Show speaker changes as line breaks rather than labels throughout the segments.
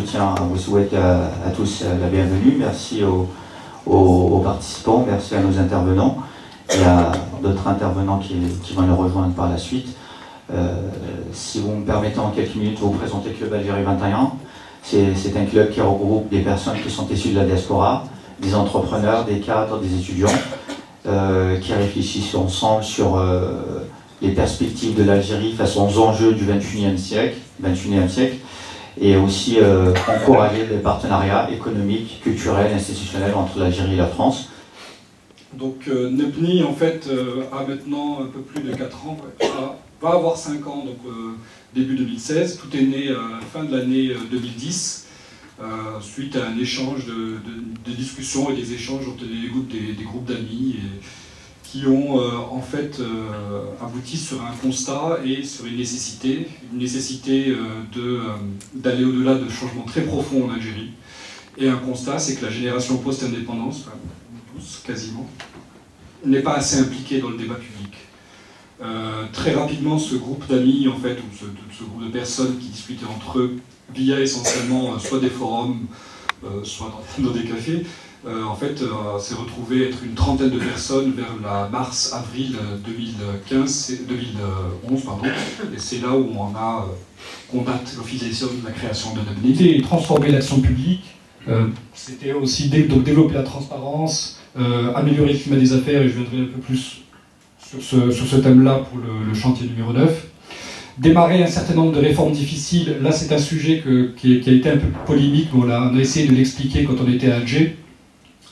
tiens à vous souhaiter à tous la bienvenue. Merci aux participants, merci à nos intervenants et à d'autres intervenants qui vont nous rejoindre par la suite. Si vous me permettez en quelques minutes de vous présenter le Club Algérie 21, c'est un club qui regroupe des personnes qui sont issues de la diaspora, des entrepreneurs, des cadres, des étudiants, qui réfléchissent ensemble sur les perspectives de l'Algérie face aux enjeux du 21e siècle, et aussi encourager les partenariats économiques, culturels, institutionnels entre l'Algérie et la France.
Donc Nebni, en fait, a maintenant un peu plus de 4 ans, va avoir 5 ans, donc début 2016. Tout est né à la fin de l'année 2010, suite à un échange de discussions et des échanges entre des groupes d'amis qui ont en fait abouti sur un constat et sur une nécessité d'aller au-delà de changements très profonds en Algérie. Et un constat, c'est que la génération post-indépendance, enfin, tous quasiment, n'est pas assez impliquée dans le débat public. Très rapidement, ce groupe d'amis, en fait, ou ce groupe de personnes qui discutaient entre eux via essentiellement soit des forums, soit dans des cafés, en fait, s'est retrouvé être une trentaine de personnes vers la mars-avril 2011, pardon, et c'est là où qu'on date l'officialisation de la création de Nebni.
L'idée est transformer l'action publique, c'était aussi donc développer la transparence, améliorer le climat des affaires, et je viendrai un peu plus sur ce thème-là pour le chantier numéro 9. Démarrer un certain nombre de réformes difficiles, là c'est un sujet qui a été un peu polémique, mais on a essayé de l'expliquer quand on était à Alger.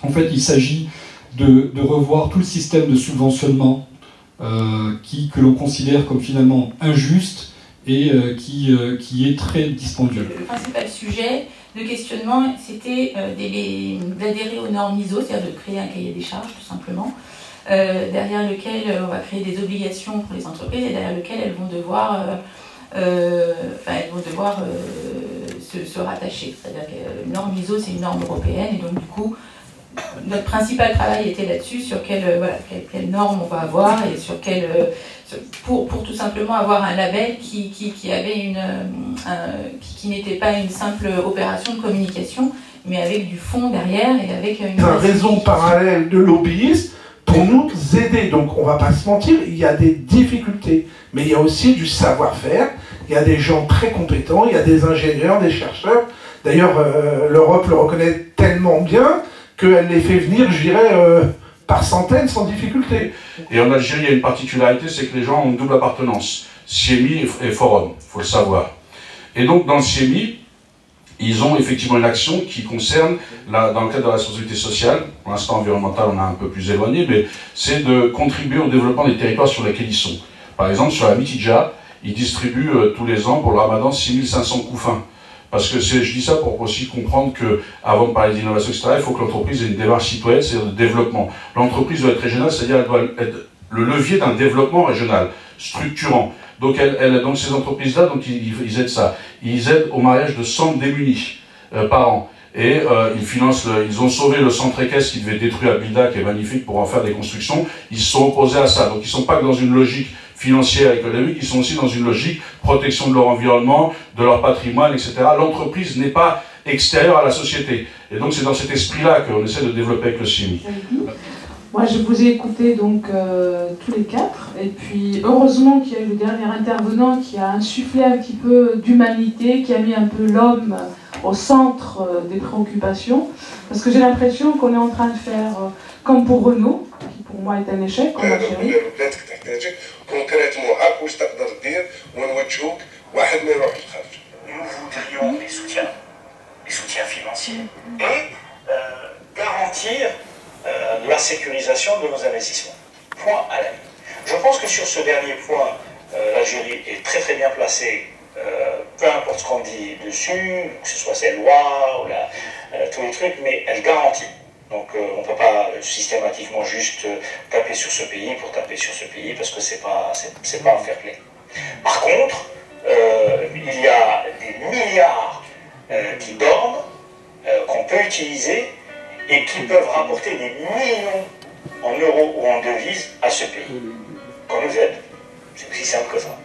En fait, il s'agit de revoir tout le système de subventionnement que l'on considère comme finalement injuste et qui est très dispendieux.
Le principal sujet de questionnement, c'était d'adhérer aux normes ISO, c'est-à-dire de créer un cahier des charges, tout simplement, derrière lequel on va créer des obligations pour les entreprises et derrière lequel elles vont devoir, se rattacher. C'est-à-dire que une norme ISO, c'est une norme européenne, et donc du coup, notre principal travail était là-dessus, sur quelle norme on va avoir et sur pour tout simplement avoir un label qui n'était pas une simple opération de communication, mais avec du fond derrière et avec une
raison parallèle de lobbyistes pour nous aider. Donc on ne va pas se mentir, il y a des difficultés, mais il y a aussi du savoir-faire, il y a des gens très compétents, il y a des ingénieurs, des chercheurs. D'ailleurs, l'Europe le reconnaît tellement bien qu'elle les fait venir, je dirais, par centaines sans difficulté.
Et en Algérie, il y a une particularité, c'est que les gens ont une double appartenance, CIEMI et Forum, il faut le savoir. Et donc dans le CIEMI, ils ont effectivement une action qui concerne, dans le cadre de la responsabilité sociale, pour l'instant environnementale on a un peu plus éloigné, mais c'est de contribuer au développement des territoires sur lesquels ils sont. Par exemple, sur la Mitidja, ils distribuent tous les ans pour le Ramadan 6500 couffins. Parce que je dis ça pour aussi comprendre qu'avant de parler d'innovation, etc., il faut que l'entreprise ait une démarche citoyenne, c'est-à-dire de développement. L'entreprise doit être régionale, c'est-à-dire qu'elle doit être le levier d'un développlement régional, structurant. Donc, donc ces entreprises-là, ils aident ça. Ils aident au mariage de centres démunis par an. Et ils ont sauvé le centre équestre qui devait détruire Bilda, qui est magnifique, pour en faire des constructions. Ils se sont opposés à ça. Donc ils ne sont pas que dans une logique financière et économique, ils sont aussi dans une logique protection de leur environnement, de leur patrimoine, etc. L'entreprise n'est pas extérieure à la société. Et donc c'est dans cet esprit-là qu'on essaie de développer avec le CIEMI.
Moi, je vous ai écouté donc tous les quatre, et puis heureusement qu'il y a eu le dernier intervenant qui a insufflé un petit peu d'humanité, qui a mis un peu l'homme au centre des préoccupations, parce que j'ai l'impression qu'on est en train de faire comme pour Renault, qui pour moi est un échec en Algérie.
Nous voudrions des soutiens financiers, et garantir la sécurisation de nos investissements. Point à la ligne. Je pense que sur ce dernier point, l'Algérie est très très bien placée, peu importe ce qu'on dit dessus, que ce soit ces lois ou tous les trucs, mais elle garantit. Donc on ne peut pas systématiquement juste taper sur ce pays pour taper sur ce pays, parce que c'est pas un fair play. Par contre, il y a des milliards qui dorment, qu'on peut utiliser, et qui peuvent rapporter des millions en euros ou en devises à ce pays. Qu'on nous aide. C'est aussi simple que ça.